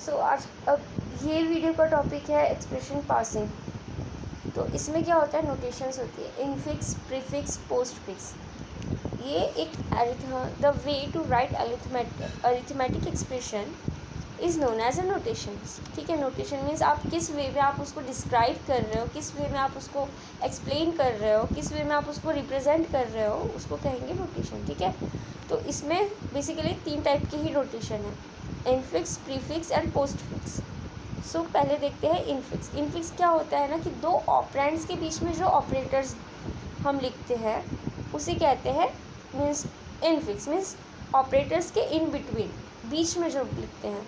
सो आज अब ये वीडियो का टॉपिक है एक्सप्रेशन पासिंग। तो इसमें क्या होता है, नोटेशंस होती है इनफिक्स, प्रीफिक्स, पोस्ट फिक्स। ये एक the way to write arithmetic expression is known as a notations. ठीक है, नोटेशन मीन्स आप किस वे में आप उसको डिस्क्राइब कर रहे हो, किस वे में आप उसको एक्सप्लेन कर रहे हो, किस वे में आप उसको रिप्रेजेंट कर रहे हो, उसको कहेंगे नोटेशन। ठीक है, तो इसमें बेसिकली 3 टाइप के ही नोटेशन है, infix, prefix and postfix. So पहले देखते हैं इनफिक्स। इनफिक्स क्या होता है ना कि दो ऑपरेंड्स के बीच में जो ऑपरेटर्स हम लिखते हैं उसे कहते हैं मीन्स इनफिक्स। मीन्स ऑपरेटर्स के इन बिटवीन, बीच में जो लिखते हैं,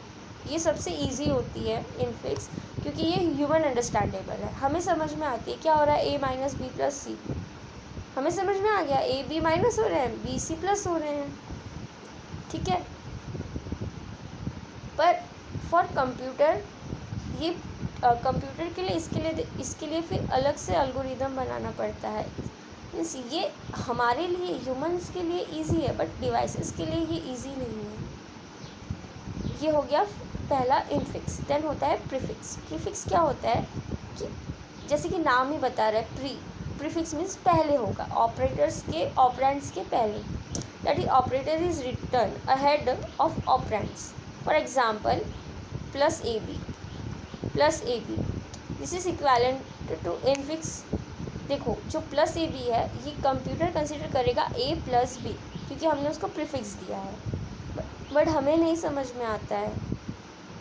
ये सबसे इजी होती है इनफिक्स, क्योंकि ये ह्यूमन अंडरस्टैंडेबल है, हमें समझ में आती है क्या हो रहा है, ए माइनस बी प्लस सी, हमें समझ में आ गया, ए बी माइनस हो रहे हैं, बी सी प्लस हो रहे हैं। ठीक है, पर फॉर कंप्यूटर ये कंप्यूटर के लिए इसके लिए फिर अलग से एल्गोरिदम बनाना पड़ता है। मीन्स ये हमारे लिए ह्यूमंस के लिए इजी है, बट डिवाइसेस के लिए ये इजी नहीं है। ये हो गया पहला इनफिक्स। देन होता है प्रीफिक्स। प्रीफिक्स क्या होता है कि जैसे कि नाम ही बता रहा है, प्रीफिक्स मीन्स पहले होगा, ऑपरेटर्स के ऑपरेंड्स के पहले, that is operator is written ahead of operands. For example plus A B, plus A B, this is equivalent to infix. देखो जो प्लस ए बी है ये कंप्यूटर कंसिडर करेगा ए प्लस बी, क्योंकि हमने उसको प्रीफिक्स दिया है, बट हमें नहीं समझ में आता है।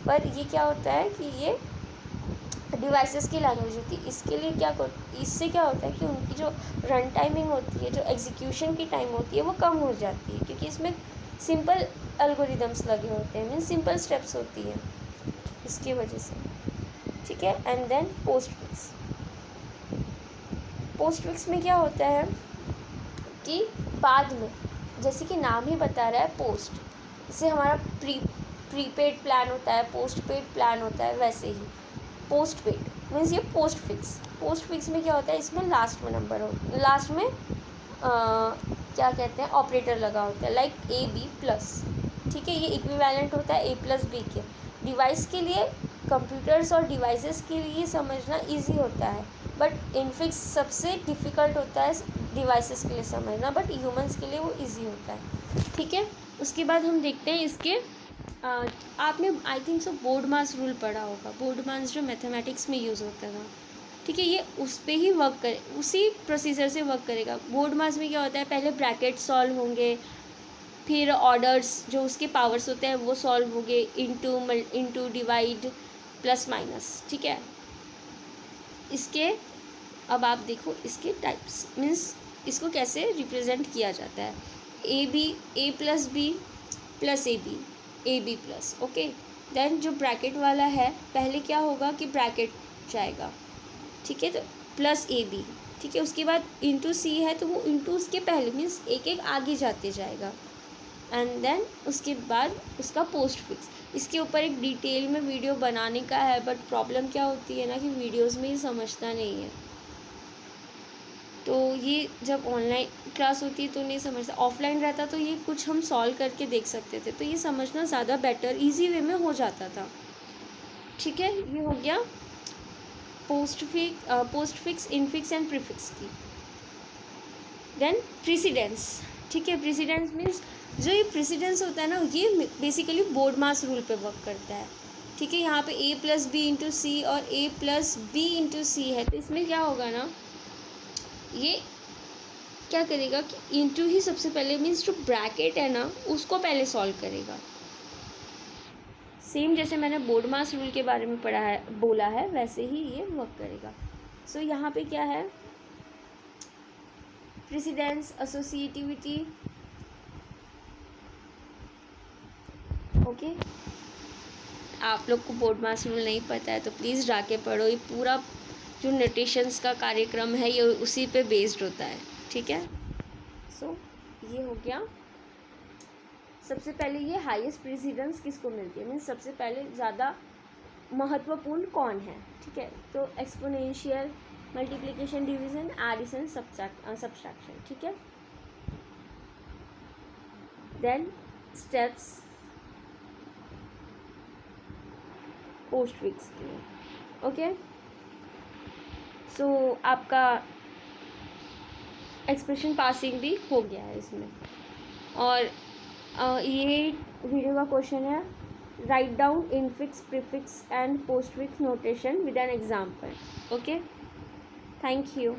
पर ये क्या होता है कि ये डिवाइसेस की लैंग्वेज होती है। इससे क्या होता है कि उनकी जो रन टाइमिंग होती है, जो एग्जीक्यूशन की टाइम होती है, वो कम हो जाती है, क्योंकि इसमें सिंपल एल्गोरिदम्स लगे होते हैं, मीन्स सिंपल स्टेप्स होती हैं, इसकी वजह से। ठीक है, and then post fix. Post fix में क्या होता है कि बाद में, जैसे कि नाम ही बता रहा है पोस्ट, जैसे हमारा प्रीपेड प्लान होता है, पोस्ट पेड प्लान होता है, वैसे ही पोस्ट पेड मीन्स ये पोस्ट फिक्स। पोस्ट फिक्स में क्या होता है, इसमें लास्ट में नंबर हो, लास्ट में क्या कहते हैं, ऑपरेटर लगा होता है, लाइक ए बी प्लस। ठीक है, ये इक्विवेलेंट होता है ए प्लस बी के। डिवाइस के लिए, कंप्यूटर्स और डिवाइसेस के लिए समझना इजी होता है, बट इनफिक्स सबसे डिफ़िकल्ट होता है डिवाइसेस के लिए समझना, बट ह्यूमंस के लिए वो इजी होता है। ठीक है, उसके बाद हम देखते हैं इसके आपने I think so board mass rule पढ़ा होगा। बोर्ड मास जो मैथमेटिक्स में यूज़ होता था, ठीक है, ये उस पर ही वर्क करे, उसी प्रोसीजर से वर्क करेगा। बोर्ड मास में क्या होता है, पहले ब्रैकेट सॉल्व होंगे, फिर ऑर्डर्स जो उसके पावर्स होते हैं वो सॉल्व होंगे, इंटू डिवाइड प्लस माइनस। ठीक है, इसके अब आप देखो इसके टाइप्स, मीन्स इसको कैसे रिप्रेजेंट किया जाता है। A plus B plus A B plus, okay. Then जो ब्रैकेट वाला है, पहले क्या होगा कि ब्रैकेट जाएगा, ठीक है, तो प्लस ए बी, ठीक है, उसके बाद इंटू सी है तो वो इंटू उसके पहले, मीन्स एक एक आगे जाते जाएगा, एंड देन उसके बाद उसका पोस्ट फिक्स। इसके ऊपर एक डिटेल में वीडियो बनाने का है, बट प्रॉब्लम क्या होती है ना कि वीडियोज़ में ही समझता नहीं है, तो ये जब ऑनलाइन क्लास होती है तो नहीं समझता, ऑफलाइन रहता तो ये कुछ हम सॉल्व करके देख सकते थे, तो ये समझना ज़्यादा बेटर इजी वे में हो जाता था। ठीक है, ये हो गया postfix, infix and prefix की। Then precedence. ठीक है, प्रेसिडेंस मीन्स जो ये प्रेसिडेंस होता है ना, ये बेसिकली बोर्ड मास रूल पे वर्क करता है। ठीक है, यहाँ पे ए प्लस बी इंटू सी और ए प्लस बी इंटू सी है, तो इसमें क्या होगा ना, ये क्या करेगा कि इंटू ही सबसे पहले, मीन्स जो ब्रैकेट है ना उसको पहले सॉल्व करेगा। सेम जैसे मैंने बोर्ड मास रूल के बारे में पढ़ा है, बोला है, वैसे ही ये वर्क करेगा। सो यहाँ पे क्या है, प्रेसिडेंस, एसोसिएटिविटी, ओके। आप लोग को बोर्ड मास रूल नहीं पता है तो प्लीज़ जाके पढ़ो, ये पूरा जो नोटेशंस का कार्यक्रम है ये उसी पे बेस्ड होता है। ठीक है, सो ये हो गया। सबसे पहले ये हाईएस्ट प्रेसिडेंस किसको मिलती है, मीन्स सबसे पहले ज़्यादा महत्वपूर्ण कौन है। ठीक है, तो exponential, multiplication, division, addition, subtraction. ठीक है, देन स्टेप्स, पोस्ट फिक्स के लिए। ओके, सो आपका एक्सप्रेशन पासिंग भी हो गया है इसमें। और ये वीडियो का क्वेश्चन है, write down infix, prefix and post fix notation with an example. Okay, thank you.